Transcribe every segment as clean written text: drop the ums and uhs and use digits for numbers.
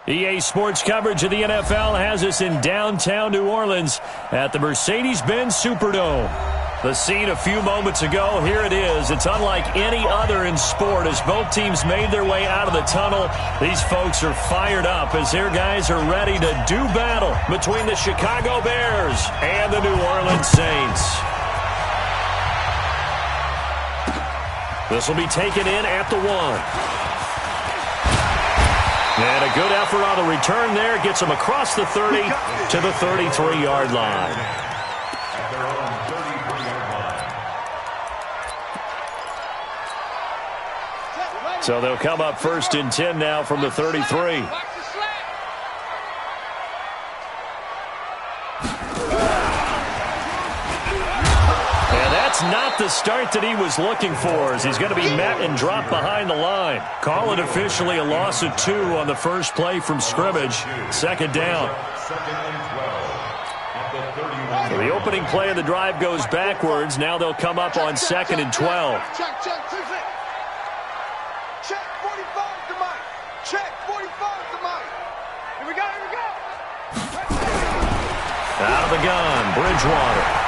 EA Sports coverage of the NFL has us in downtown New Orleans at the Mercedes-Benz Superdome. The scene a few moments ago, here it is. It's unlike any other in sport as both teams made their way out of the tunnel. These folks are fired up as their guys are ready to do battle between the Chicago Bears and the New Orleans Saints. This will be taken in at the 1. And a good effort on the return there. Gets him across the 30 to the 33-yard line. So they'll come up 1st and 10 now from the 33. Not the start that he was looking for as he's going to be met and dropped behind the line. Call it officially a loss of 2 on the first play from scrimmage. 2nd down. So the opening play of the drive goes backwards. Now they'll come up on 2nd and 12. Check 45 to Mike. Check 45 to Mike. Here we go. Out of the gun, Bridgewater.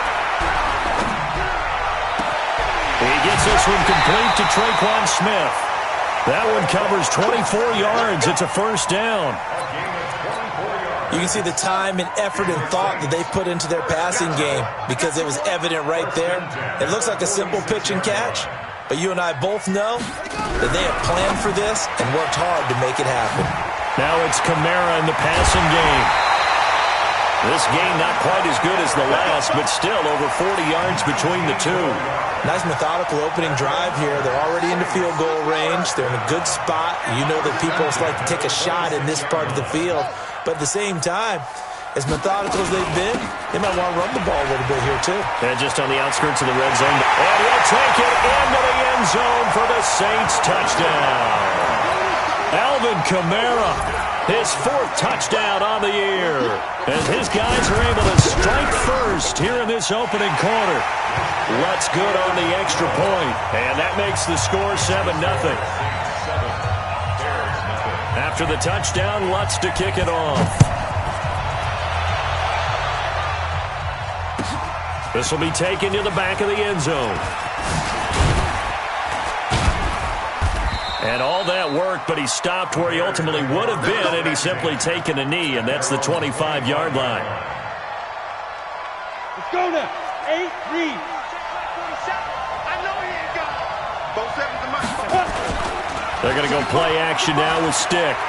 He gets this one complete to Tre'Quan Smith. That one covers 24 yards. It's a 1st down. You can see the time and effort and thought that they put into their passing game because it was evident right there. It looks like a simple pitch and catch, but you and I both know that they have planned for this and worked hard to make it happen. Now it's Kamara in the passing game. This game not quite as good as the last, but still over 40 yards between the two. Nice methodical opening drive here. They're already into field goal range. They're in a good spot. You know that people like to take a shot in this part of the field. But at the same time, as methodical as they've been, they might want to run the ball a little bit here too. And just on the outskirts of the red zone. And he'll take it into the end zone for the Saints touchdown. Alvin Kamara, his 4th touchdown on the year. As his guys are able to strike first here in this opening quarter. Lutz good on the extra point. And that makes the score 7-0. After the touchdown, Lutz to kick it off. This will be taken to the back of the end zone. And all that worked, but he stopped where he ultimately would have been, and he's simply taken a knee, and that's the 25-yard line. Let's go now. 8-3. I know he ain't got it. Both 7s to Mike. They're going to go play action now with Stick.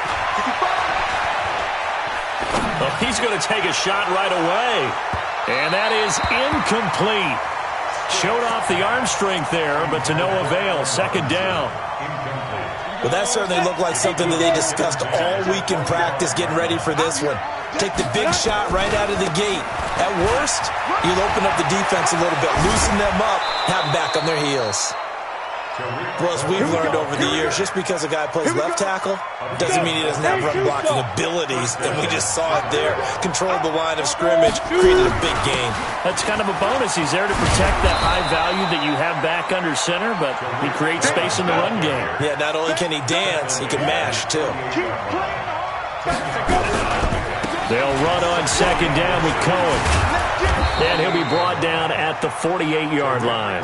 Oh, he's going to take a shot right away. And that is incomplete. Showed off the arm strength there, but to no avail. 2nd down. Well, that certainly looked like something that they discussed all week in practice getting ready for this one. Take the big shot right out of the gate. At worst, you'll open up the defense a little bit, loosen them up, have them back on their heels. Well, as we've learned over the years, just because a guy plays left tackle doesn't mean he doesn't have run blocking abilities, and we just saw it there. Controlled the line of scrimmage, created a big gain. That's kind of a bonus. He's there to protect that high value that you have back under center, but he creates space in the run game. Yeah, not only can he dance, he can mash, too. They'll run on 2nd down with Cohen. And he'll be brought down at the 48-yard line.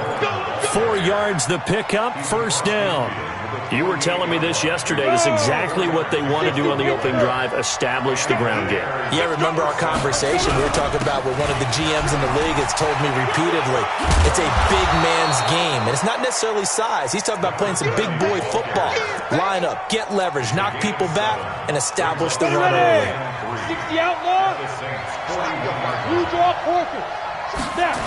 4 yards the pickup, 1st down. You were telling me this yesterday. This is exactly what they want to do on the opening drive, establish the ground game. Yeah, remember our conversation we were talking about with one of the GMs in the league has told me repeatedly, it's a big man's game. And it's not necessarily size. He's talking about playing some big boy football. Line up, get leverage, knock people back, and establish the run early. 60 outlaw. Blue draw portion. Snap.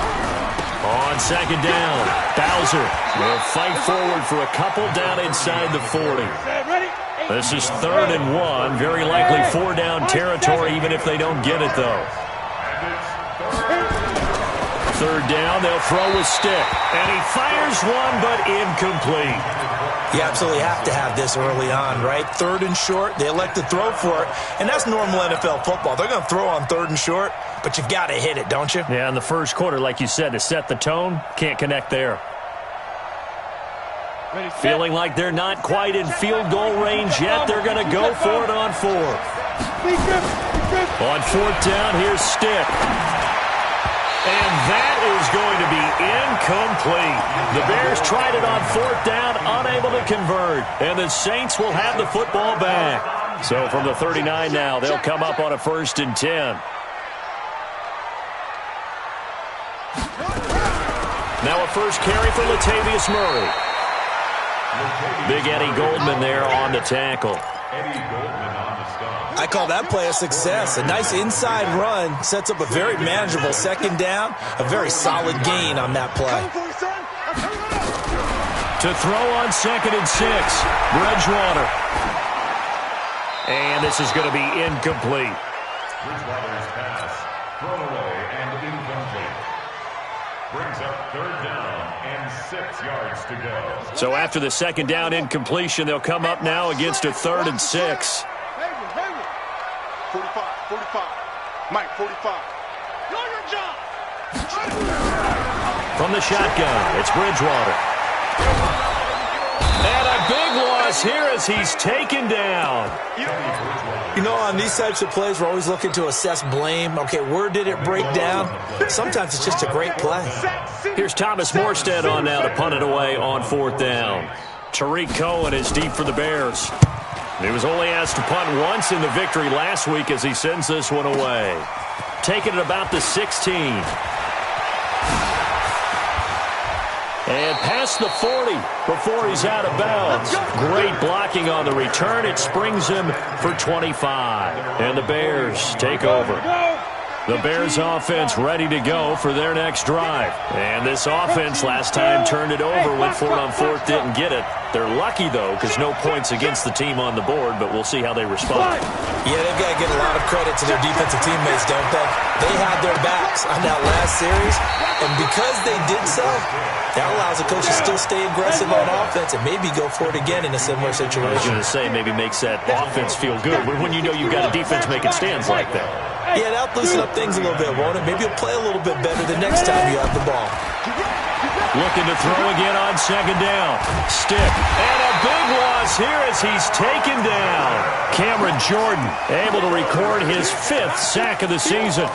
On 2nd down, Bowser will fight forward for a couple down inside the 40. This is 3rd and 1. Very likely 4-down territory, even if they don't get it, though. 3rd down, they'll throw with Stick. And he fires one, but incomplete. You absolutely have to have this early on, right? 3rd and short, they elect to throw for it, and that's normal NFL football. They're going to throw on 3rd and short, but you've got to hit it, don't you? Yeah, in the first quarter, like you said, to set the tone, can't connect there. Feeling like they're not quite in field goal range yet, they're going to go for it on 4th. On fourth down, here's Stick. And that is going to be incomplete. The Bears tried it on fourth down, unable to convert. And the Saints will have the football back. So from the 39 now, they'll come up on a 1st and 10. Now a first carry for Latavius Murray. Big Eddie Goldman there on the tackle. I call that play a success. A nice inside run sets up a very manageable 2nd down. A very solid gain on that play. To throw on 2nd and 6, Bridgewater. And this is going to be incomplete. Bridgewater's pass, thrown away and incomplete. Brings up 3rd down and 6 yards to go. So after the 2nd down incompletion, they'll come up now against a 3rd and 6. 45, 45. Mike, 45. From the shotgun, it's Bridgewater. And a big loss here as he's taken down. You know, on these types of plays, we're always looking to assess blame. Okay, where did it break down? Sometimes it's just a great play. Here's Thomas Morstead on now to punt it away on 4th down. Tariq Cohen is deep for the Bears. He was only asked to punt once in the victory last week as he sends this one away. Taking it about the 16. And past the 40 before he's out of bounds. Great blocking on the return. It springs him for 25. And the Bears take over. The Bears offense ready to go for their next drive. And this offense last time turned it over, went for it on 4th, didn't get it. They're lucky, though, because no points against the team on the board, but we'll see how they respond. Yeah, they've got to give a lot of credit to their defensive teammates, don't they? They had their backs on that last series, and because they did so, that allows the coach to still stay aggressive on offense and maybe go for it again in a similar situation. I was going to say, maybe makes that offense feel good when you know you've got a defense making stands like that. Yeah, that'll loosen up things a little bit, won't it? Maybe you'll play a little bit better the next time you have the ball. Looking to throw again on 2nd down. Stick. And a big loss here as he's taken down. Cameron Jordan able to record his 5th sack of the season.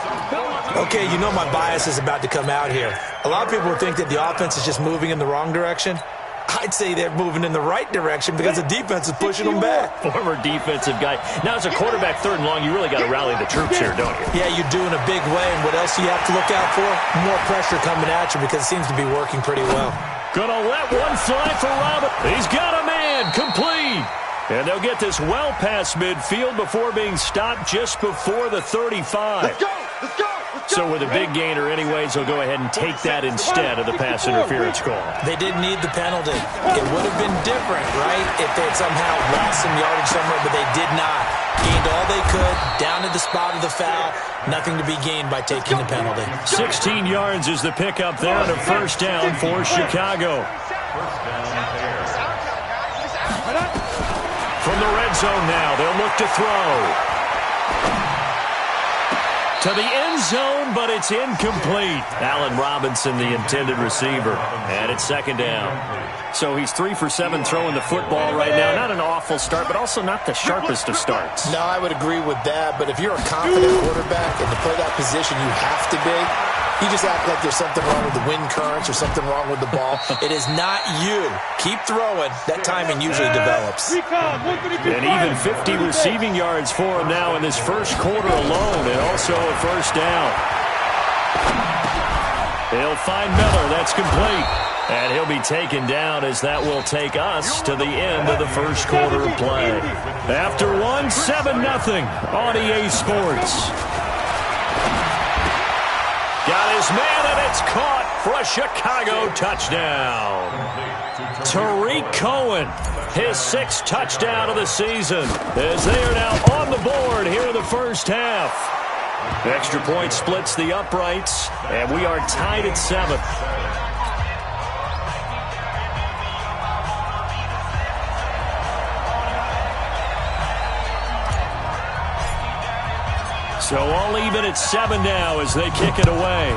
Okay, you know my bias is about to come out here. A lot of people would think that the offense is just moving in the wrong direction. I'd say they're moving in the right direction because the defense is pushing them back. Former defensive guy. Now, as a quarterback 3rd and long, you really got to rally the troops here, don't you? Yeah, you do in a big way. And what else do you have to look out for? More pressure coming at you because it seems to be working pretty well. Gonna let one fly for Robert. He's got a man. Complete. And they'll get this well past midfield before being stopped just before the 35. Let's go! Let's go! So with a big gainer anyways, they'll go ahead and take that instead of the pass interference call. They didn't need the penalty. It would have been different, right, if they had somehow lost some yardage somewhere, but they did not. Gained all they could, down to the spot of the foul. Nothing to be gained by taking the penalty. 16 yards is the pickup there on a 1st down for Chicago. From the red zone now, they'll look to throw. To the end zone, but it's incomplete. Allen Robinson, the intended receiver. And it's 2nd down. So he's 3 for 7 throwing the football right now. Not an awful start, but also not the sharpest of starts. No, I would agree with that. But if you're a confident quarterback and to play that position you have to be, you just act like there's something wrong with the wind currents or something wrong with the ball. It is not you. Keep throwing. That timing usually develops. And even 50 receiving yards for him now in this 1st quarter alone, and also a 1st down. They'll find Miller. That's complete. And he'll be taken down as that will take us to the end of the 1st quarter of play. After one, 7-0 on EA Sports. Got his man, and it's caught for a Chicago touchdown. Tariq Cohen, his 6th touchdown of the season, as they are now on the board here in the 1st half. Extra point splits the uprights, and we are tied at 7. So all even at 7 now as they kick it away.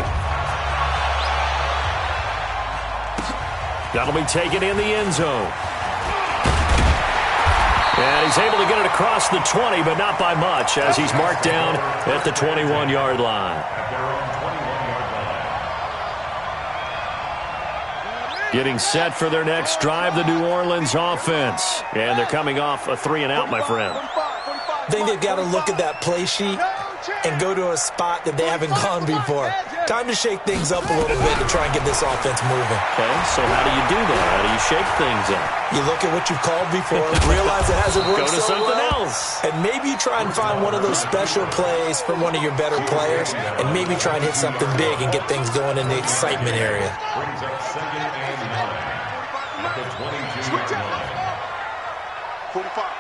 That'll be taken in the end zone. And he's able to get it across the 20, but not by much, as he's marked down at the 21-yard line. Getting set for their next drive, the New Orleans offense. And they're coming off a 3-and-out, my friend. I think they've got to look at that play sheet and go to a spot that they haven't gone before. Time to shake things up a little bit to try and get this offense moving. Okay, so how do you do that? How do you shake things up? You look at what you've called before, realize it hasn't worked Go to so something well, else. and maybe try and find one of those special plays from one of your better players, and maybe try and hit something big and get things going in the excitement area. Brings up 2nd and 9 at the 22-yard line. 45.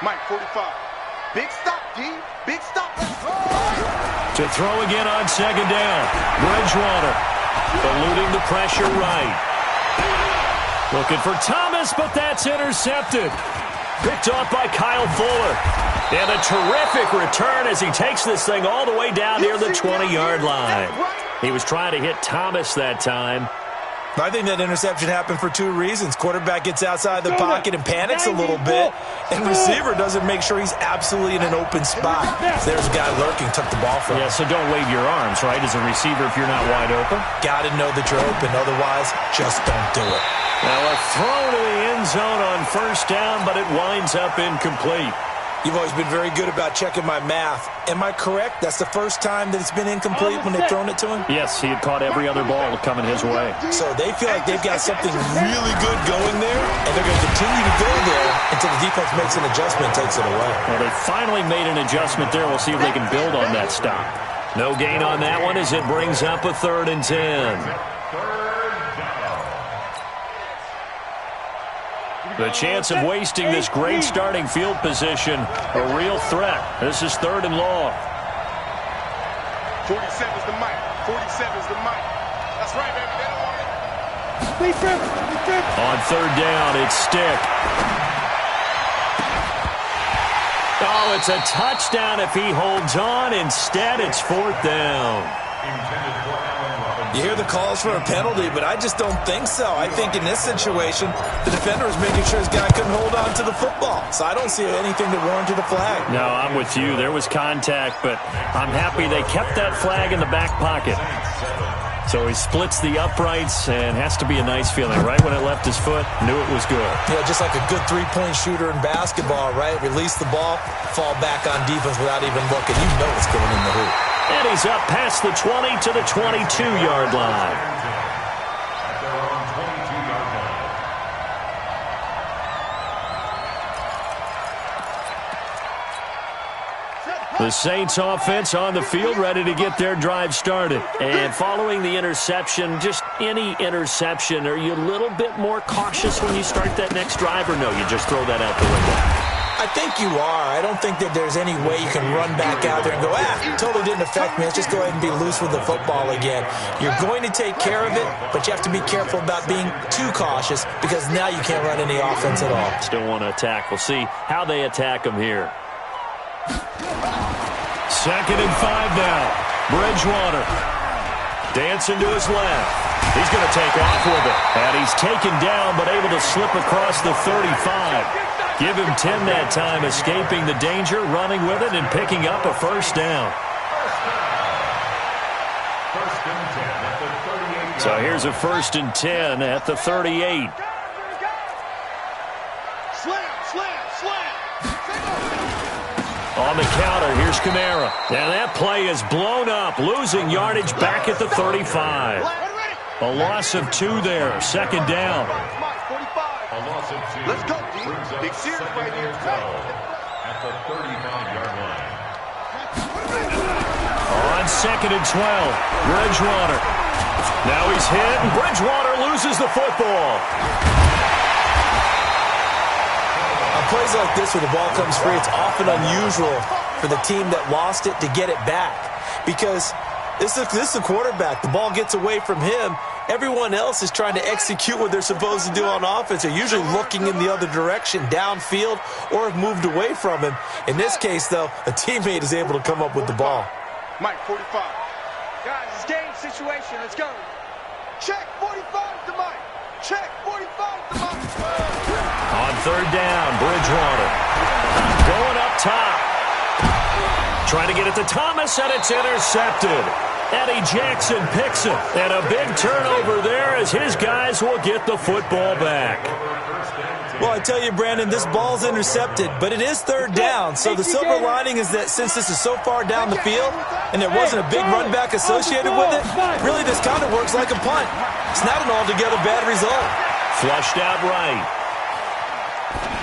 Mike, 45. Big stop, D. Big stop. Let's go. To throw again on 2nd down. Bridgewater eluding the pressure right. Looking for Thomas, but that's intercepted. Picked off by Kyle Fuller. And a terrific return as he takes this thing all the way down near the 20-yard line. He was trying to hit Thomas that time. I think that interception happened for two reasons. Quarterback gets outside the pocket and panics a little bit, and receiver doesn't make sure he's absolutely in an open spot. So there's a guy lurking, took the ball from him. Yeah, so don't wave your arms, right, as a receiver if you're not wide open. Got to know that you're open. Otherwise, just don't do it. Now a throw to the end zone on 1st down, but it winds up incomplete. You've always been very good about checking my math. Am I correct? That's the first time that it's been incomplete when they've thrown it to him? Yes, he had caught every other ball coming his way. So they feel like they've got something really good going there, and they're going to continue to go there until the defense makes an adjustment and takes it away. Well, they finally made an adjustment there. We'll see if they can build on that stop. No gain on that one as it brings up a 3rd and 10. The chance of wasting this great starting field position, a real threat. This is 3rd and long. 47's the mic. 47's the mic. That's right, baby. They don't want it. On 3rd down, it's Stick. Oh, it's a touchdown if he holds on. Instead, it's 4th down. You hear the calls for a penalty, but I just don't think so. I think in this situation, the defender was making sure his guy couldn't hold on to the football. So I don't see anything that warranted a flag. No, I'm with you. There was contact, but I'm happy they kept that flag in the back pocket. So he splits the uprights, and has to be a nice feeling. Right when it left his foot, knew it was good. Yeah, just like a good three-point shooter in basketball, right? Release the ball, fall back on defense without even looking. You know it's going in the hoop. And he's up past the 20 to the 22-yard line. The Saints offense on the field, ready to get their drive started. And following the interception, just any interception, are you a little bit more cautious when you start that next drive, or no, you just throw that out the window? I think you are. I don't think that there's any way you can run back out there and go, totally didn't affect me. Let's just go ahead and be loose with the football again. You're going to take care of it, but you have to be careful about being too cautious because now you can't run any offense at all. Still want to attack. We'll see how they attack them here. 2nd and 5 now. Bridgewater dancing to his left. He's going to take off with it. And he's taken down but able to slip across the 35. Give him 10 that time, escaping the danger, running with it, and picking up a 1st down. So here's a 1st and 10 at the 38. On the counter, here's Kamara. And that play is blown up, losing yardage back at the 35. A loss of 2 there, 2nd down. Let's go, D. Big series right here. At the 35-yard line. On 2nd and 12, Bridgewater. Now he's hit, and Bridgewater loses the football. On plays like this where the ball comes free, it's often unusual for the team that lost it to get it back. Because this is a quarterback. The ball gets away from him. Everyone else is trying to execute what they're supposed to do on offense. They're usually looking in the other direction, downfield, or have moved away from him. In this case, though, a teammate is able to come up with the ball. Mike, 45. Guys, it's game situation. Let's go. Check, 45 to Mike. Check, 45 to my... On third down, Bridgewater. Going up top. Trying to get it to Thomas, and it's intercepted. Eddie Jackson picks it. And a big turnover there as his guys will get the football back. Well, I tell you, Brandon, this ball's intercepted, but it is third down. So the silver lining is that since this is so far down the field and there wasn't a big run back associated with it, really this kind of works like a punt. It's not an altogether bad result. Flushed out right.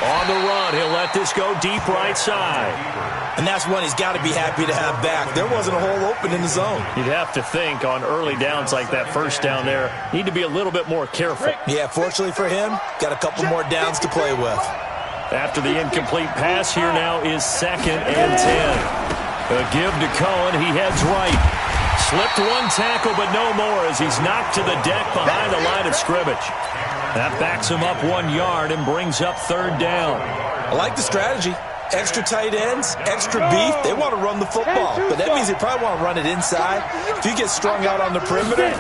On the run, he'll let this go deep right side. And that's one he's got to be happy to have back. There wasn't a hole open in the zone. You'd have to think on early downs like that first down there, need to be a little bit more careful. Yeah, fortunately for him, got a couple more downs to play with. After the incomplete pass, here now is 2nd and 10. A give to Cohen, he heads right. Slipped one tackle, but no more as he's knocked to the deck behind the line of scrimmage. That backs him up 1 yard and brings up third down. I like the strategy. Extra tight ends, extra beef. They want to run the football, but that means they probably want to run it inside. If you get strung out on the perimeter,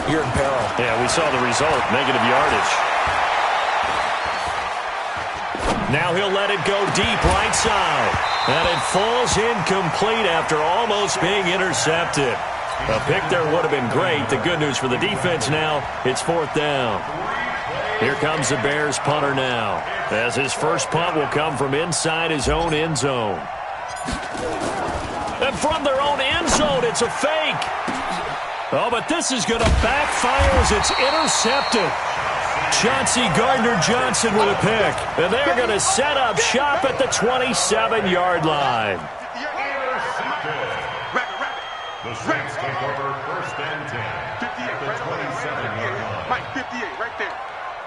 you're in peril. Yeah, we saw the result, negative yardage. Now he'll let it go deep right side. And it falls incomplete after almost being intercepted. A pick there would have been great. The good news for the defense now, it's 4th down. Here comes the Bears punter now, as his first punt will come from inside his own end zone. And from their own end zone, it's a fake. Oh, but this is going to backfire as it's intercepted. Chauncey Gardner-Johnson with a pick. And they're going to set up shop at the 27-yard line. The Saints take over 1st and 10. 58, the 27-yard line. Mike, 58, right there.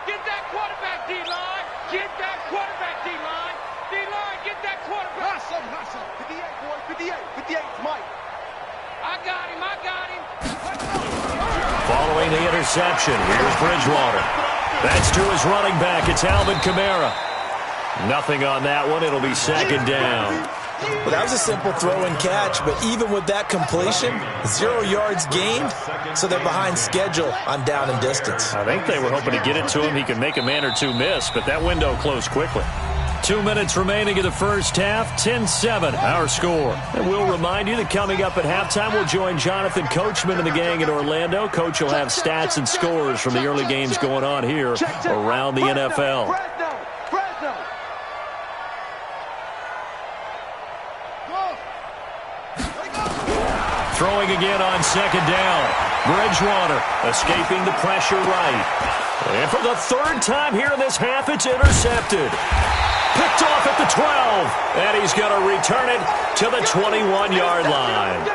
Get that quarterback, D-line. Get that quarterback, D-line. D-line, get that quarterback. Hustle. 58, boy, 58. 58's Mike. I got him. Following the interception, here's Bridgewater. That's to his running back. It's Alvin Kamara. Nothing on that one. It'll be 2nd down. Well, that was a simple throw and catch, but even with that completion, 0 yards gained, so they're behind schedule on down and distance. I think they were hoping to get it to him. He could make a man or two miss, but that window closed quickly. 2 minutes remaining in the first half, 10-7, our score. And we'll remind you that coming up at halftime, we'll join Jonathan Coachman and the gang in Orlando. Coach will have stats and scores from the early games going on here around the NFL. Throwing again on 2nd down. Bridgewater escaping the pressure right. And for the 3rd time here in this half, it's intercepted. Picked off at the 12. And he's going to return it to the 21-yard line.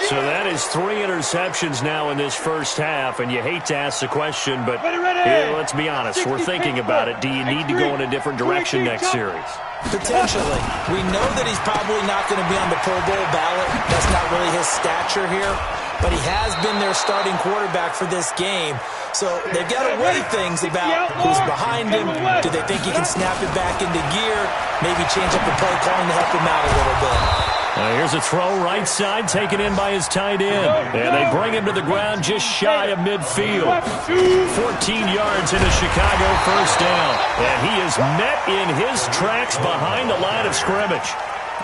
So that is 3 interceptions now in this first half. And you hate to ask the question, but let's be honest. We're thinking about it. Do you need to go in a different direction next series? Potentially. We know that he's probably not going to be on the Pro Bowl ballot. That's not really his stature here. But he has been their starting quarterback for this game. So they've got to weigh things about who's behind him. Do they think he can snap it back into gear? Maybe change up the play calling to help him out a little bit. Here's a throw right side taken in by his tight end. And they bring him to the ground just shy of midfield. 14 yards into Chicago, 1st down. And he is met in his tracks behind the line of scrimmage.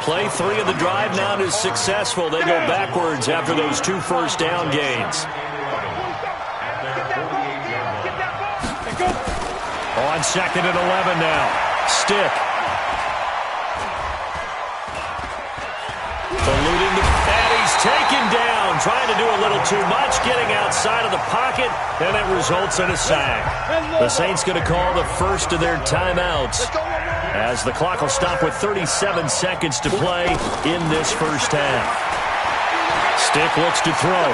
Play 3 of the drive now is successful. They go backwards after those 2 first down gains. On 2nd and 11 now. Stick. Eluding and he's taken down, trying to do a little too much, getting outside of the pocket, and it results in a sack. The Saints going to call the first of their timeouts as the clock will stop with 37 seconds to play in this first half. Stick looks to throw.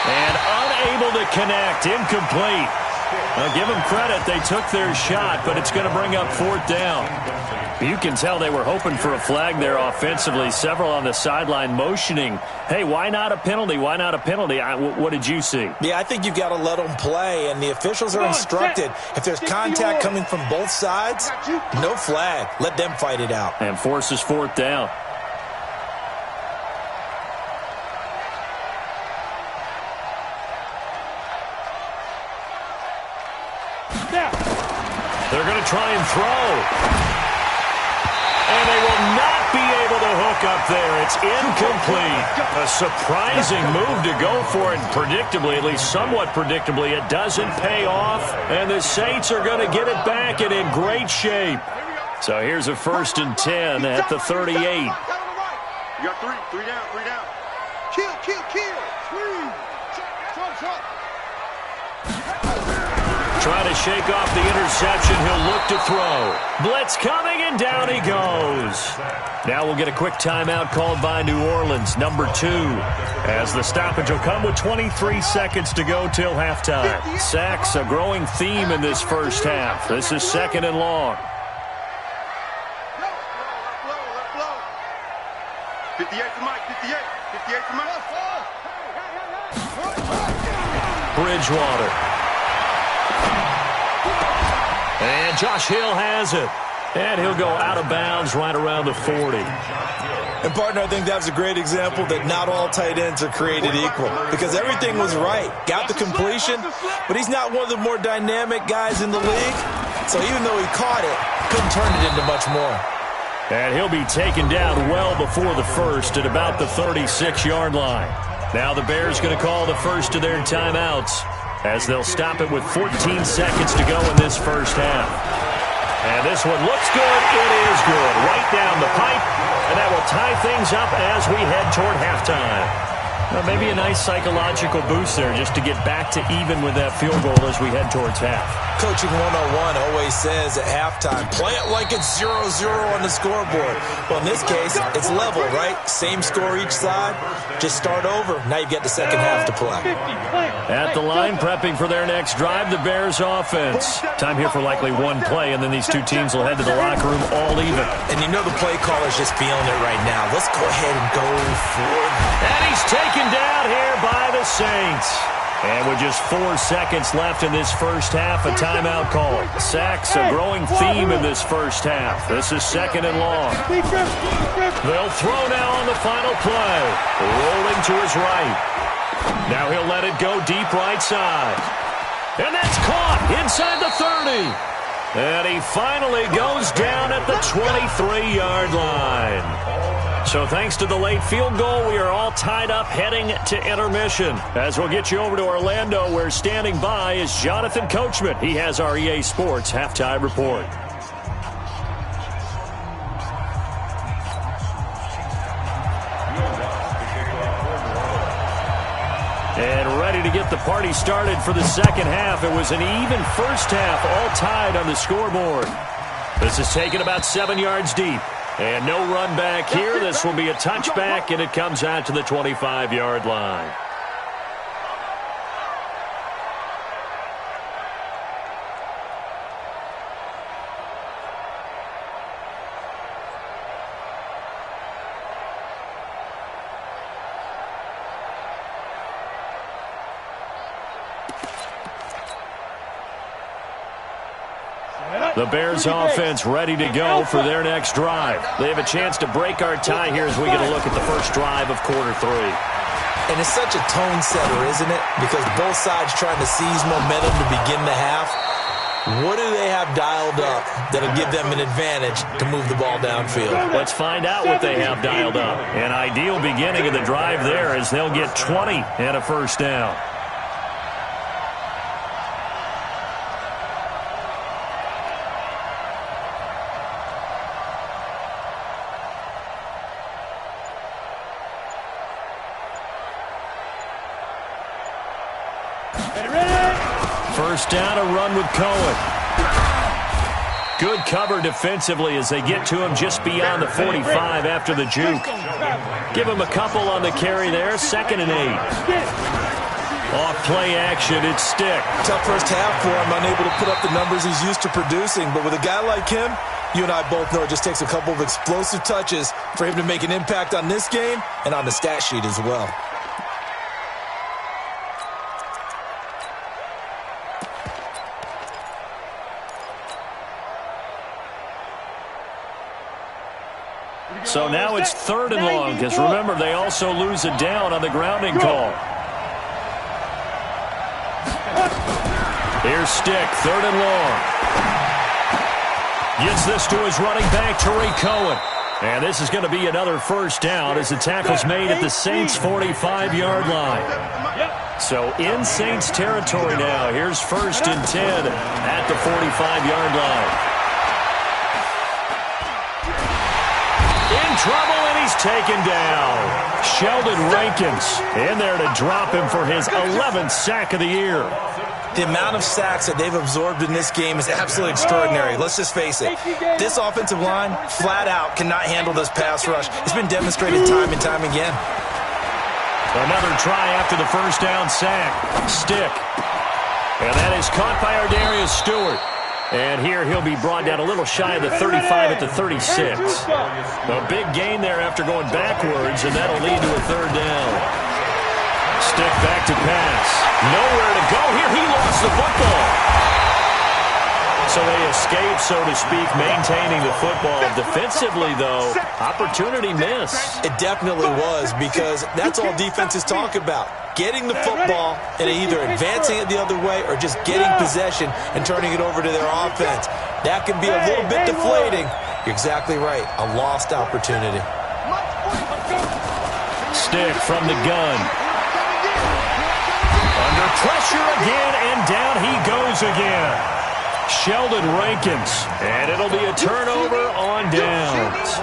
And unable to connect, incomplete. Now give them credit, they took their shot, but it's going to bring up 4th down. You can tell they were hoping for a flag there offensively. Several on the sideline motioning, hey, why not a penalty? Why not a penalty? What did you see? Yeah, I think you've got to let them play, and the officials are instructed. If there's contact coming from both sides, no flag. Let them fight it out. And forces 4th down. They're going to try and throw. And they will not be able to hook up there. It's incomplete. A surprising move to go for it. Predictably, at least somewhat predictably, it doesn't pay off. And the Saints are going to get it back and in great shape. So here's a 1st and 10 at the 38. You got three down. Kill. Trying to shake off the interception. He'll look to throw. Blitz coming, and down he goes. Now we'll get a quick timeout called by New Orleans, number 2, as the stoppage will come with 23 seconds to go till halftime. Sacks, a growing theme in this first half. This is 2nd and long. 58 for Mike, 58 for Mike. Bridgewater. And Josh Hill has it. And he'll go out of bounds right around the 40. And, partner, I think that's a great example that not all tight ends are created equal, because everything was right. Got the completion, but he's not one of the more dynamic guys in the league. So even though he caught it, couldn't turn it into much more. And he'll be taken down well before the first at about the 36-yard line. Now the Bears going to call the first of their timeouts, as they'll stop it with 14 seconds to go in this first half. And this one looks good. It is good. Right down the pipe. And that will tie things up as we head toward halftime. Well, maybe a nice psychological boost there just to get back to even with that field goal as we head towards half. Coaching 101 always says at halftime, play it like it's 0-0 on the scoreboard. Well, in this case, it's level, right? Same score each side. Just start over. Now you get the second half to play. At the line, prepping for their next drive, the Bears offense. Time here for likely one play, and then these two teams will head to the locker room all even. And you know the play caller's just feeling it right now. Let's go ahead and go for it. And he's taken down here by the Saints. And with just 4 seconds left in this first half, a timeout call. Sacks, a growing theme in this first half. This is 2nd and long. They'll throw now on the final play. Rolling to his right. Now he'll let it go deep right side. And that's caught inside the 30. And he finally goes down at the 23-yard line. So thanks to the late field goal, we are all tied up heading to intermission. As we'll get you over to Orlando, where standing by is Jonathan Coachman. He has our EA Sports halftime report. And ready to get the party started for the second half. It was an even first half, all tied on the scoreboard. This is taken about 7 yards deep. And no run back here. This will be a touchback, and it comes out to the 25-yard line. The Bears offense ready to go for their next drive. They have a chance to break our tie here as we get a look at the first drive of quarter 3. And it's such a tone setter, isn't it? Because both sides trying to seize momentum to begin the half. What do they have dialed up that'll give them an advantage to move the ball downfield? Let's find out what they have dialed up. An ideal beginning of the drive there as they'll get 20 and a first down. First down, a run with Cohen. Good cover defensively as they get to him just beyond the 45 after the juke. Give him a couple on the carry there, 2nd and 8. Off play action, it's Stick. Tough first half for him, unable to put up the numbers he's used to producing. But with a guy like him, you and I both know it just takes a couple of explosive touches for him to make an impact on this game and on the stat sheet as well. So now it's 3rd and long, because remember, they also lose a down on the grounding call. Here's Stick, 3rd and long. Gets this to his running back, Tariq Cohen. And this is going to be another first down as the tackle's made at the Saints' 45-yard line. So in Saints territory now. Here's 1st and 10 at the 45-yard line. In trouble, and he's taken down. Sheldon Rankins in there to drop him for his 11th sack of the year. The amount of sacks that they've absorbed in this game is absolutely extraordinary. Let's just face it. This offensive line, flat out, cannot handle this pass rush. It's been demonstrated time and time again. Another try after the first down sack. Stick. And that is caught by Ardarius Stewart. And here he'll be brought down a little shy of the 35 at the 36. A big gain there after going backwards, and that'll lead to a 3rd down. Stick back to pass. Nowhere to go here. He lost the football. So they escape, so to speak, maintaining the football. Defensively, though, opportunity miss. It definitely was, because that's all defenses talk about. Getting the football and either advancing it the other way or just getting possession and turning it over to their offense. That can be a little bit deflating. You're exactly right. A lost opportunity. Stick from the gun. Under pressure again, and down he goes again. Sheldon Rankins, and it'll be a turnover on downs.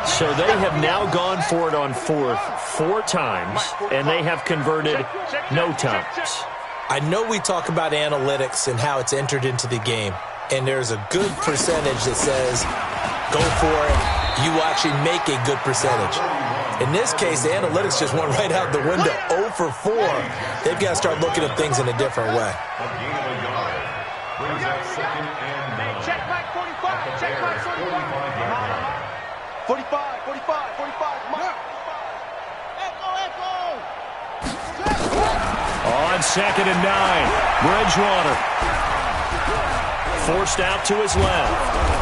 So they have now gone for it on 4th 4 times, and they have converted no times. I know we talk about analytics and how it's entered into the game, and there's a good percentage that says, go for it, you actually make a good percentage. In this case, the analytics just went right out the window. 0 for 4. They've got to start looking at things in a different way. Check back 45. Check back 45. 45, 45, 45. Come on. Echo. On 2nd and 9, Bridgewater. Forced out to his left.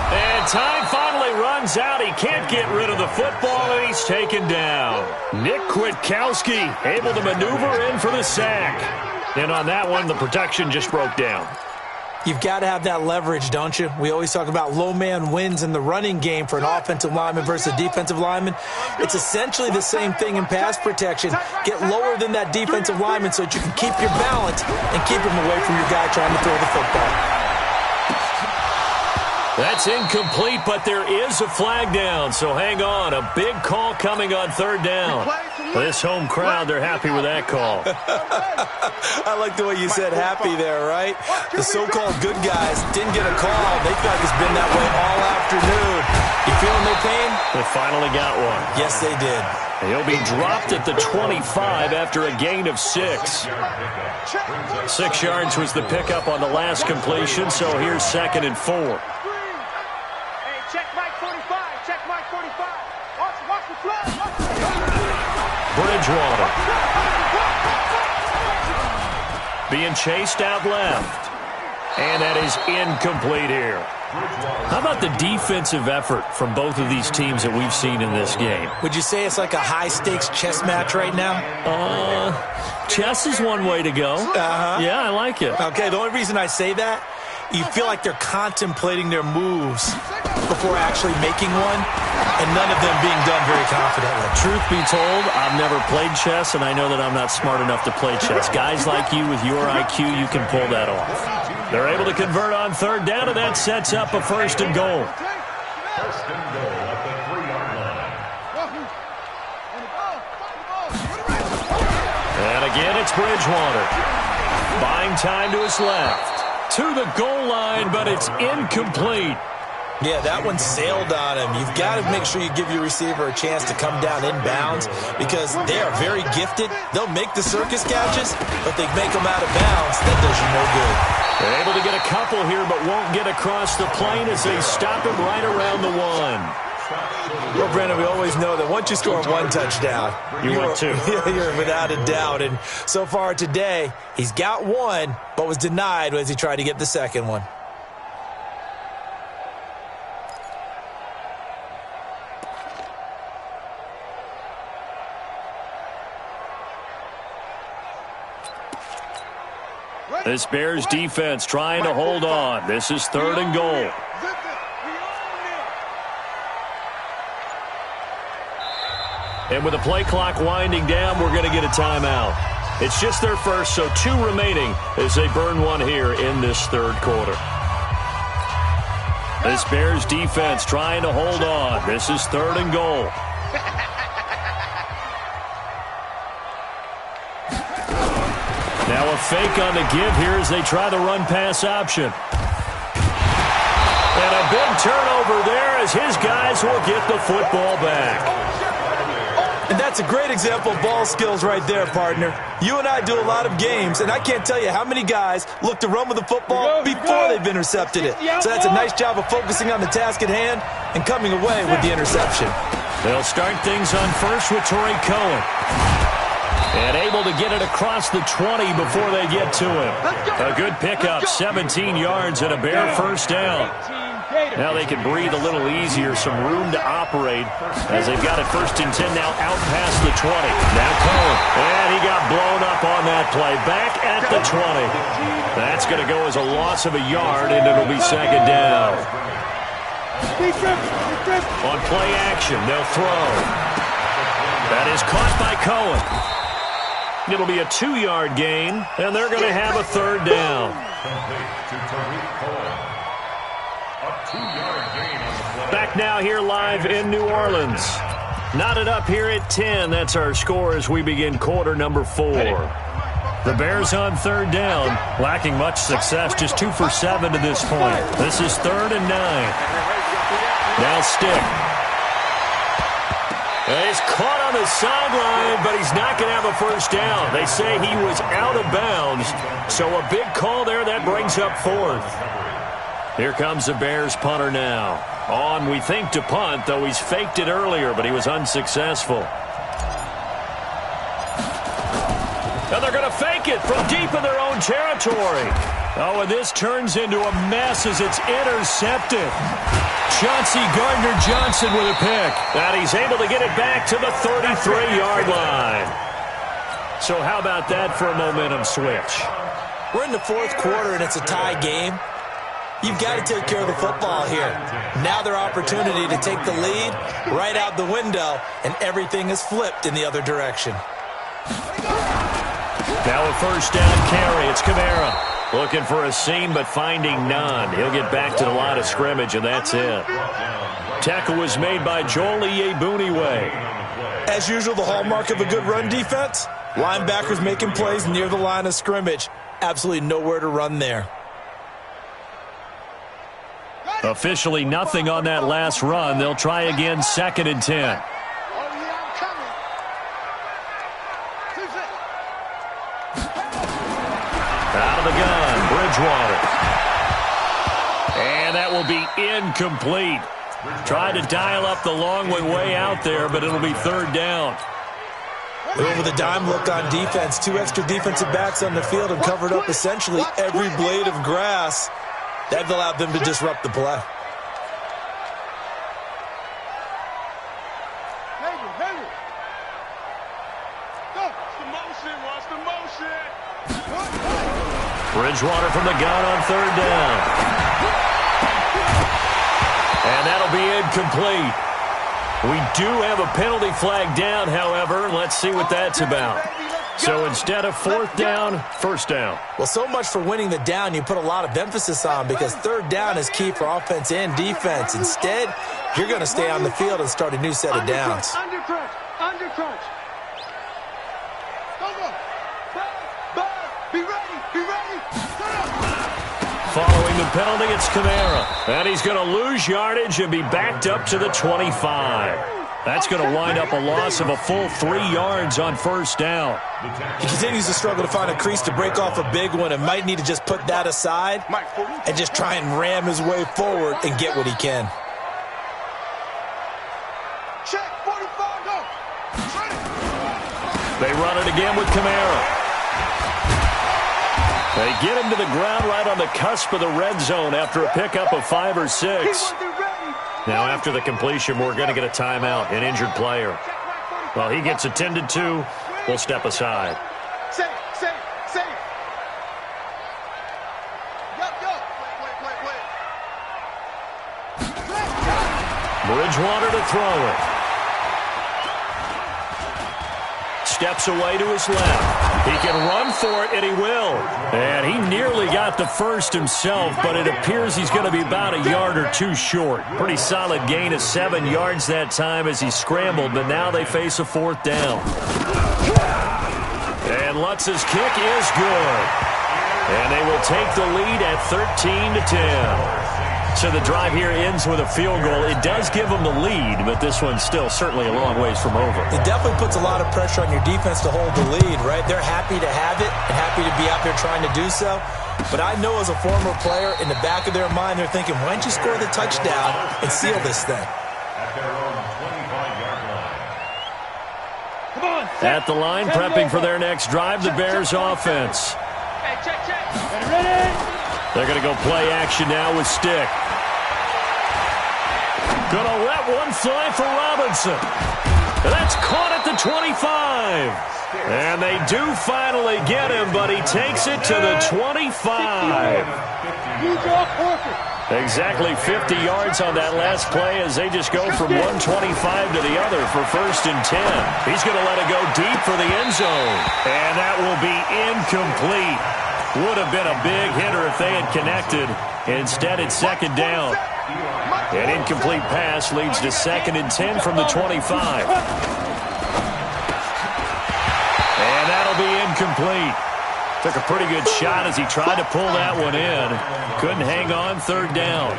And time finally runs out. He can't get rid of the football, and he's taken down. Nick Kwiatkowski able to maneuver in for the sack. And on that one, the protection just broke down. You've got to have that leverage, don't you? We always talk about low man wins in the running game for an offensive lineman versus a defensive lineman. It's essentially the same thing in pass protection. Get lower than that defensive lineman so that you can keep your balance and keep him away from your guy trying to throw the football. That's incomplete, but there is a flag down, so hang on. A big call coming on 3rd down. This home crowd, they're happy with that call. I like the way you said happy there, right? The so-called good guys didn't get a call. They feel like it's been that way all afternoon. You feeling no pain? They finally got one. Yes, they did. He'll be dropped at the 25 after a gain of 6. 6 yards was the pickup on the last completion, so here's 2nd and 4. Check Mike 45. Check Mike 45. Watch the flag. Bridgewater. Being chased out left. And that is incomplete here. How about the defensive effort from both of these teams that we've seen in this game? Would you say it's like a high-stakes chess match right now? Chess is one way to go. Yeah, I like it. Okay, the only reason I say that, you feel like they're contemplating their moves before actually making one, and none of them being done very confidently. Truth be told, I've never played chess, and I know that I'm not smart enough to play chess. Guys like you with your IQ, you can pull that off. They're able to convert on 3rd down, and that sets up a 1st and goal. 1st and goal at the 3-yard line. And again, it's Bridgewater. Buying time to his left. To the goal line, but it's incomplete. Yeah, that one sailed on him. You've got to make sure you give your receiver a chance to come down inbounds because they are very gifted. They'll make the circus catches, but they make them out of bounds. That does you no good. They're able to get a couple here, but won't get across the plane as they stop him right around the 1. Well, Brandon, we always know that once you score 1 touchdown, you're 2. You're without a doubt. And so far today, he's got 1, but was denied as he tried to get the second one. This Bears defense trying to hold on. This is 3rd and goal. And with the play clock winding down, we're going to get a timeout. It's just their first, so 2 remaining as they burn one here in this 3rd quarter. This Bears defense trying to hold on. This is 3rd and goal. Now a fake on the give here as they try the run-pass option. And a big turnover there as his guys will get the football back. And that's a great example of ball skills right there, partner. You and I do a lot of games, and I can't tell you how many guys look to run with the football before they've intercepted it. So that's a nice job of focusing on the task at hand and coming away with the interception. They'll start things on first with Torrey Cohen. And able to get it across the 20 before they get to him. A good pickup, 17 yards and a Bear first down. Now they can breathe a little easier, some room to operate as they've got it 1st and 10 now out past the 20. Now Cohen, and he got blown up on that play. Back at the 20. That's going to go as a loss of a yard, and it'll be 2nd down. On play action, they'll throw. That is caught by Cohen. It'll be a 2-yard gain, and they're going to have a 3rd down. Back now here live in New Orleans. Knotted up here at 10. That's our score as we begin quarter number 4. The Bears on 3rd down, lacking much success, just 2 for 7 to this point. This is 3rd and 9. Now Stick. He's caught on the sideline, but he's not going to have a first down. They say he was out of bounds, so a big call there that brings up 4th. Here comes the Bears punter now. On, we think, to punt, though he's faked it earlier, but he was unsuccessful. Now they're going to fake it from deep in their own territory. Oh, and this turns into a mess as it's intercepted. Chauncey Gardner-Johnson with a pick. And he's able to get it back to the 33-yard line. So how about that for a momentum switch? We're in the 4th quarter, and it's a tie game. You've got to take care of the football here. Now their opportunity to take the lead right out the window, and everything is flipped in the other direction. Now a first down carry. It's Kamara. Looking for a seam, but finding none. He'll get back to the line of scrimmage, and that's it. Tackle was made by Joel Iyiegbuniwe. As usual, the hallmark of a good run defense, linebackers making plays near the line of scrimmage. Absolutely nowhere to run there. Officially nothing on that last run. They'll try again, 2nd and 10. Out of the gun, Bridgewater. And that will be incomplete. Tried to dial up the long one way out there, but it'll be 3rd down. With a dime look on defense, 2 extra defensive backs on the field and covered up essentially every blade of grass. That allowed them to disrupt the play. Bridgewater from the gun on 3rd down. And that'll be incomplete. We do have a penalty flag down, however. Let's see what that's about. So instead of 4th down, 1st down. Well, so much for winning the down you put a lot of emphasis on, because 3rd down is key for offense and defense. Instead, you're going to stay on the field and start a new set of downs. Under crunch. Be ready. Following the penalty, it's Kamara. And he's going to lose yardage and be backed up to the 25. That's going to wind up a loss of a full 3 yards on 1st down. He continues to struggle to find a crease to break off a big one and might need to just put that aside and just try and ram his way forward and get what he can. Check, 45, go. They run it again with Kamara. They get him to the ground right on the cusp of the red zone after a pickup of 5 or 6. Now after the completion, we're going to get a timeout, an injured player. Well, he gets attended to. We'll step aside. Safe. Bridgewater to throw it. Steps away to his left. He can run for it, and he will. And he nearly got the first himself, but it appears he's going to be about a yard or two short. Pretty solid gain of 7 yards that time as he scrambled, but now they face a 4th down. And Lutz's kick is good. And they will take the lead at 13-10. So the drive here ends with a field goal. It does give them the lead, but this one's still certainly a long ways from over. It definitely puts a lot of pressure on your defense to hold the lead, right? They're happy to have it and happy to be out there trying to do so. But I know as a former player, in the back of their mind, they're thinking, why don't you score the touchdown and seal this thing? At their own 25-yard line. Come on. At the line, prepping for their next drive, the Bears offense. Hey, check. Ready? They're going to go play action now with Stick. Going to let one fly for Robinson. And that's caught at the 25. And they do finally get him, but he takes it to the 25. Exactly 50 yards on that last play as they just go from 125 to the other for 1st and 10. He's going to let it go deep for the end zone. And that will be incomplete. Would have been a big hitter if they had connected. Instead, it's 2nd down. An incomplete pass leads to 2nd and 10 from the 25. And that'll be incomplete. Took a pretty good shot as he tried to pull that one in. Couldn't hang on, 3rd down.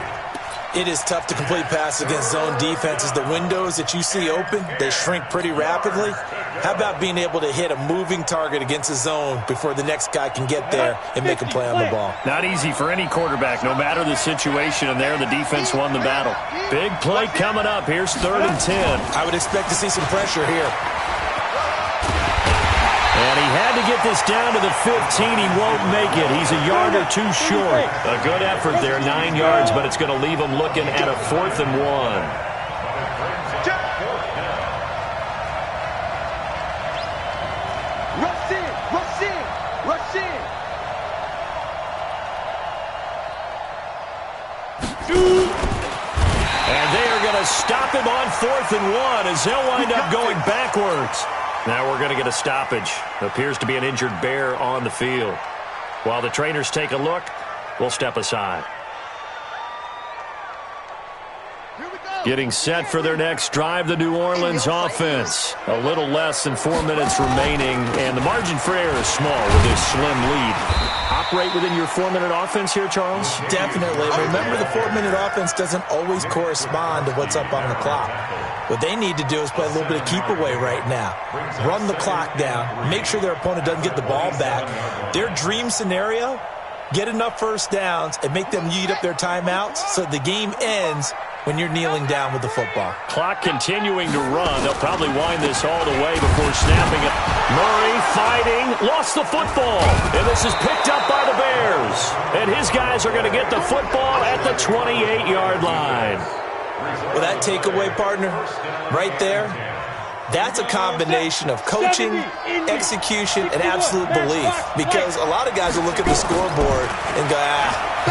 It is tough to complete passes against zone defenses. The windows that you see open, they shrink pretty rapidly. How about being able to hit a moving target against a zone before the next guy can get there and make a play on the ball? Not easy for any quarterback, no matter the situation, and there the defense won the battle. Big play coming up. Here's 3rd and 10. I would expect to see some pressure here. And he had to get this down to the 15. He won't make it. He's a yard or two short. A good effort there, 9 yards, but it's going to leave him looking at a 4th and 1. Rush in. And they are going to stop him on 4th and 1 as they'll wind up going backwards. Now we're going to get a stoppage. Appears to be an injured Bear on the field. While the trainers take a look, we'll step aside. Getting set for their next drive, the New Orleans offense. A little less than 4 minutes remaining, and the margin for error is small with this slim lead. Operate within your 4-minute offense here, Charles? Definitely. Remember, the 4-minute offense doesn't always correspond to what's up on the clock. What they need to do is play a little bit of keep away right now. Run the clock down. Make sure their opponent doesn't get the ball back. Their dream scenario, get enough first downs and make them eat up their timeouts so the game ends when you're kneeling down with the football. Clock continuing to run. They'll probably wind this all the way before snapping it. Murray fighting, lost the football. And this is picked up by the Bears. And his guys are going to get the football at the 28-yard line. Well, that takeaway, partner, right there, that's a combination of coaching, execution, and absolute belief. Because a lot of guys will look at the scoreboard and go,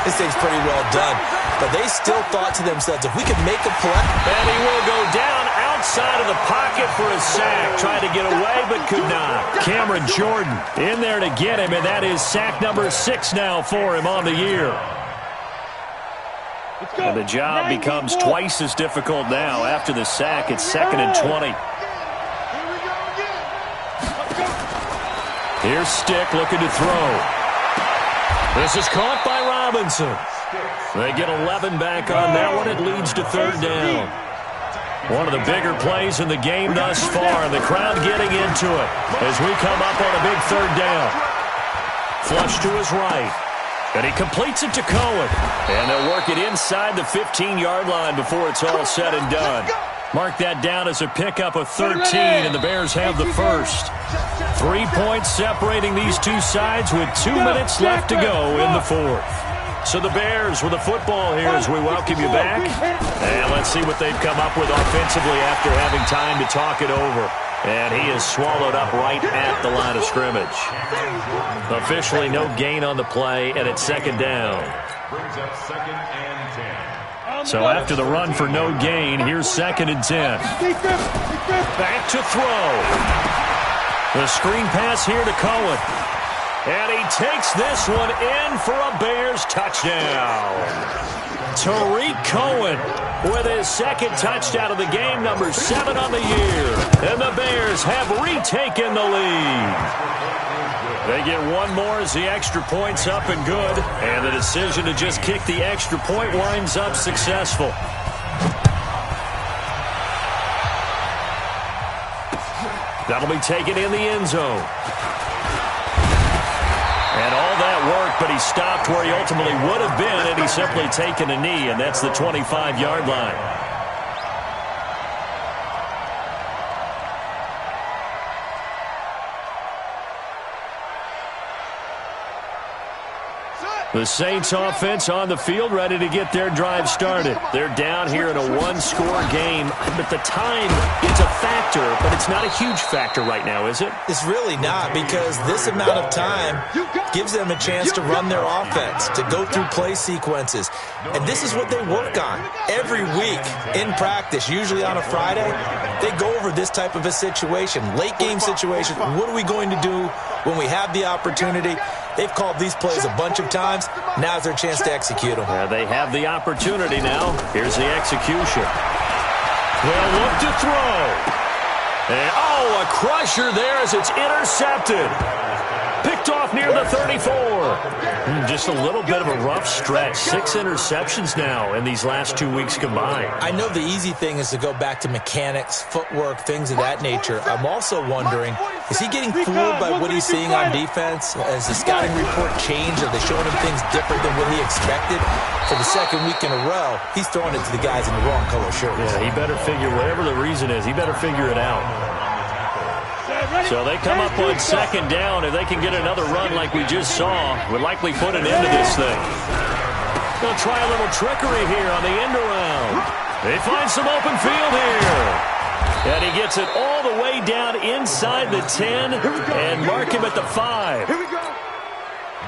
this thing's pretty well done. But they still thought to themselves, if we could make a play. And he will go down outside of the pocket for a sack. Tried to get away, but could not. Cameron Jordan in there to get him, and that is sack number 6 now for him on the year. And the job becomes twice as difficult now. After the sack, it's 2nd and 20. Here's Stick looking to throw. This is caught by Robinson. They get 11 back on that one. It leads to 3rd down. One of the bigger plays in the game thus far, and the crowd getting into it as we come up on a big 3rd down. Flush to his right. And he completes it to Cohen. And they'll work it inside the 15-yard line before it's all said and done. Mark that down as a pickup of 13, and the Bears have the first. 3 points separating these two sides with 2 minutes left to go in the 4th. So the Bears with the football here as we welcome you back. And let's see what they've come up with offensively after having time to talk it over. And he is swallowed up right at the line of scrimmage. Officially no gain on the play, and it's 2nd down. Brings up 2nd and 10. So after the run for no gain, here's 2nd and 10. Back to throw. The screen pass here to Cohen. And he takes this one in for a Bears touchdown. Tariq Cohen with his 2nd touchdown of the game, number 7 on the year. And the Bears have retaken the lead. They get one more as the extra point's up and good. And the decision to just kick the extra point winds up successful. That'll be taken in the end zone. And all that worked, but he stopped where he ultimately would have been, and he's simply taken a knee, and that's the 25-yard line. The Saints offense on the field, ready to get their drive started. They're down here in a one-score game, but the time, it's a factor, but it's not a huge factor right now, is it? It's really not, because this amount of time gives them a chance to run their offense, to go through play sequences. And this is what they work on every week in practice, usually on a Friday. They go over this type of a situation, late-game situation. What are we going to do when we have the opportunity? They've called these plays a bunch of times. Now's their chance to execute them. They have the opportunity now. Here's the execution. They'll look to throw. And, a crusher there as it's intercepted. Picked off near the 34. Just a little bit of a rough stretch. 6 interceptions now in these last 2 weeks combined. I know the easy thing is to go back to mechanics, footwork, things of that nature. I'm also wondering, is he getting fooled by what he's seeing on defense? Has the scouting report changed? Are they showing him things different than what he expected? For the 2nd week in a row, he's throwing it to the guys in the wrong color shirts. Yeah, he better figure, whatever the reason is, he better figure it out. So they come up on 2nd down. If they can get another run like we just saw, would likely put an end to this thing. They'll try a little trickery here on the end around. They find some open field here. And he gets it all the way down inside the 10 and mark him at the 5. Here we go.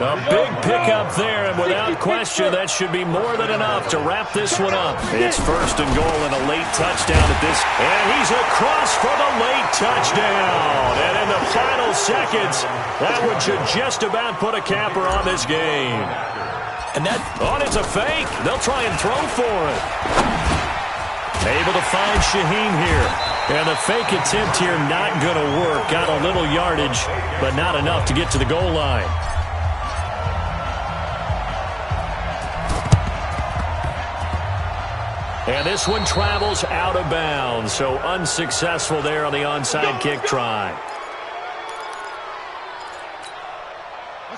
A big pickup there, and without question, that should be more than enough to wrap this one up. It's 1st and goal and a late touchdown at this. And he's across for the late touchdown. And in the final seconds, that one should just about put a capper on this game. And that... it's a fake. They'll try and throw for it. Able to find Shaheem here. And the fake attempt here not going to work. Got a little yardage, but not enough to get to the goal line. And this one travels out of bounds, so unsuccessful there on the onside kick try.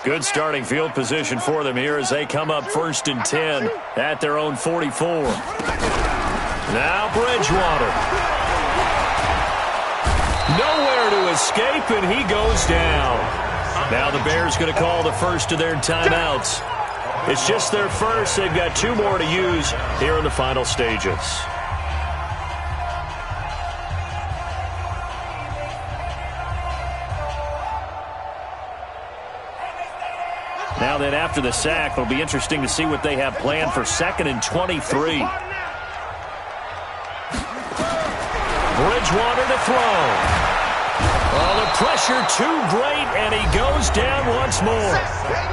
Good starting field position for them here as they come up 1st and 10 at their own 44. Now Bridgewater. Nowhere to escape, and he goes down. Now the Bears going to call the first of their timeouts. It's just their first. They've got 2 more to use here in the final stages. Now then, after the sack, it'll be interesting to see what they have planned for 2nd and 23. Bridgewater to throw. The pressure too great, and he goes down once more.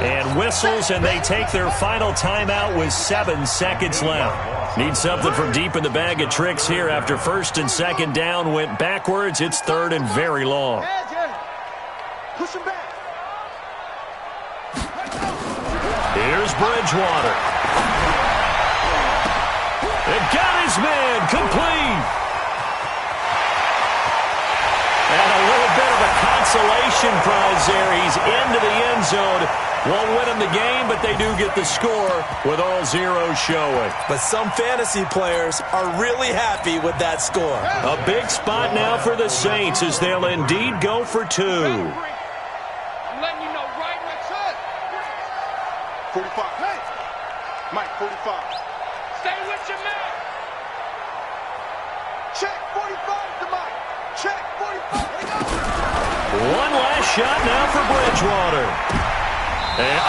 And whistles, and they take their final timeout with 7 seconds left. Need something from deep in the bag of tricks here after 1st and 2nd down went backwards. It's 3rd and very long. Push him back. Here's Bridgewater. It got his man complete. And a little bit of a consolation prize there. He's into the end zone. Won't win him the game, but they do get the score with all zeros showing. But some fantasy players are really happy with that score. A big spot now for the Saints as they'll indeed go for 2. I'm letting you know right what's up. 45. Hey. Mike, 45. Stay with your man. Check 45 to Mike. Check 45. One last shot now for Bridgewater. And,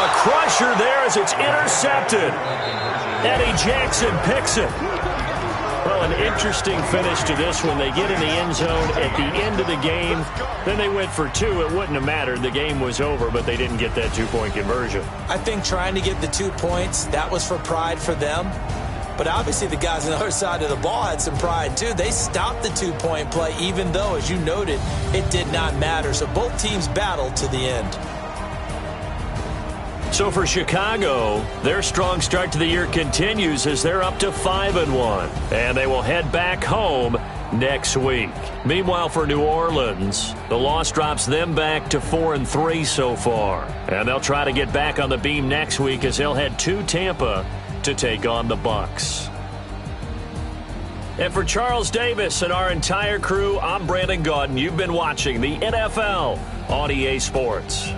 a crusher there as it's intercepted. Eddie Jackson picks it. Well, an interesting finish to this one. They get in the end zone at the end of the game. Then they went for 2. It wouldn't have mattered. The game was over, but they didn't get that 2-point conversion. I think trying to get the 2 points, that was for pride for them. But obviously the guys on the other side of the ball had some pride too. They stopped the 2-point play even though, as you noted, it did not matter. So both teams battled to the end. So for Chicago, their strong start to the year continues as they're up to 5-1. And they will head back home next week. Meanwhile, for New Orleans, the loss drops them back to 4-3 so far. And they'll try to get back on the beam next week as they'll head to Tampa to take on the Bucs. And for Charles Davis and our entire crew, I'm Brandon Gaudin. You've been watching the NFL on EA Sports.